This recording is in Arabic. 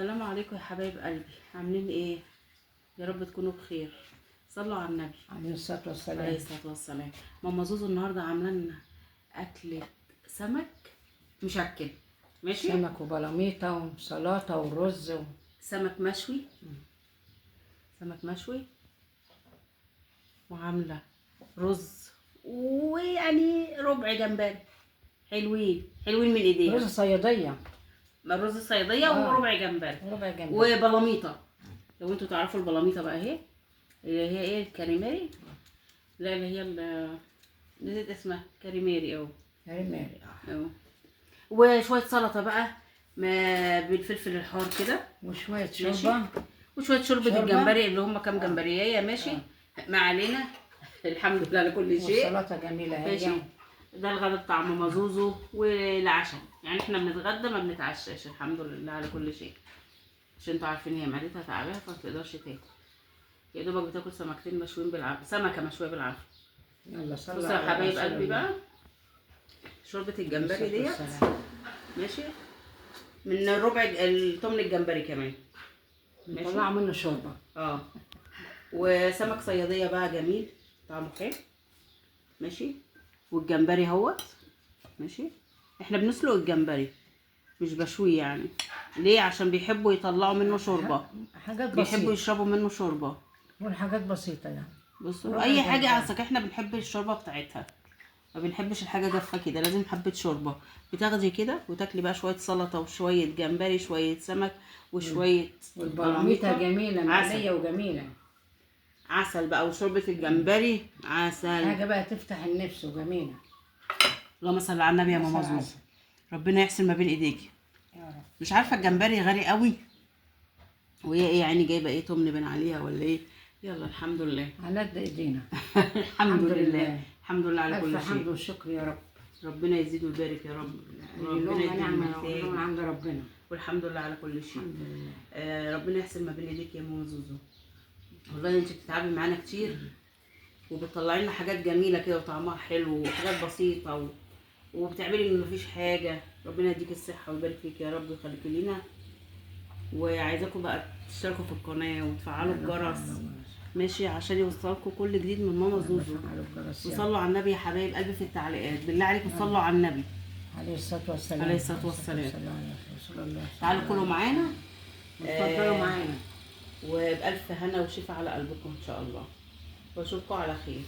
السلام عليكم يا حبايب قلبي، عاملين ايه؟ يا رب تكونوا بخير. صلوا على النبي عليه الصلاة عليه والسلام. الصلاة والسلام. ماما زوزو النهارده عامله لنا اكلة سمك مشكل. ماشي، سمك وبلاميطة وسلطة ورز سمك مشوي. سمك مشوي وعامله رز، ويعني ربع جمبري. حلوين حلوين من ايديها. رز صيادية. الرز الصياديه وربع جمبري ربع جمبري وبلاميطه. لو انتوا تعرفوا البلاميطه بقى اهي، اللي هي ايه، الكاريماري. لا، اللي هي نسيت اسمها، كاريماري اهو. كريماري اهو. وشويه سلطه بقى بالفلفل الحار كده، وشوية ماشي. شوربة وشويه شوربه الجمبري اللي هم كام جمبريه، ماشي. ما علينا. الحمد لله على كل شيء. والسلطة جميلة ماشي. هي. ده الغدا بتاع ماما زوزو والعشاء، يعني احنا بنتغدى ما بنتعشاش، الحمد لله على كل شيء. عشان انتوا عارفين هي معدتها تعبانه فما تقدرش تاكل، يا دوبك بتاكل سمكتين مشويين بالعافيه، سمكه مشويه بالعافيه. يلا صلوا بصوا يا على حبايب رسول قلبي الله. بقى، شوربه الجمبري عليه ديت، الصلاة والسلام. ماشي، من ربع التمن الجمبري كمان، ماشي. طلعوا منه شوربة. وسمك صياديه بقى جميل طعمه حلو، ماشي. والجمبري اهوت، ماشي. احنا بنسلق الجمبري مش بشويه، يعني ليه؟ عشان بيحبوا يطلعوا منه شوربه، حاجات بيحبوا بسيطة يشربوا منه شوربه. والحاجات بسيطة يعني. بصوا، ربع اي حاجه جمبري. عساك احنا بنحب الشوربه بتاعتها، ما بنحبش الحاجه جافه كده، لازم حبه شوربه. بتاخدي كده وتاكلي بقى شويه سلطه وشويه جمبري، شويه سمك وشويه والبلاميطة جميلة مقلية عسل. وجميلة. عسل بقى وشوربه الجمبري عسل. حاجة بقى تفتح النفس وجميلة. اللهم صل على النبي يا ماما عسل زوزو، عسل. ربنا يحسن ما بين ايديكي. يا رب. مش عارفه الجمبري غالي قوي، وهي ايه يعني جايبه ايه تمن بين عليها ولا ايه؟ يلا الحمد لله. على قد ايدينا. الحمد لله. الحمد لله على كل ألف حمد شيء. وشكر يا رب. ربنا يزيد ويبارك يا رب، وربنا ربنا يديم نعمة المحتاج، من عند ربنا. والحمد لله على كل شيء. الحمد لله. ربنا يحسن ما بين ايديك يا ماما زوزو. والله انت بتتعبي معانا كتير، وبتطلعي لنا حاجات جميله كده وطعمها حلو وحاجات بسيطه وبتعملي ان مفيش حاجه. ربنا يديك الصحه ويبارك فيك يا رب ويخليكي لينا. وعايزاكم بقى تشتركوا في القناه وتفعلوا الجرس، ماشي، عشان يوصلكم كل جديد من ماما زوزو. وصلوا على النبي يا حبايب قلبي في التعليقات، بالله عليكم صلوا على النبي عليه الصلاة والسلام. عليه الصلاة والسلام. رسول الله. تعالوا كلوا معانا، اتفضلوا معانا. وبألف هنا وشفا على قلبكم إن شاء الله، وأشوفكم على خير.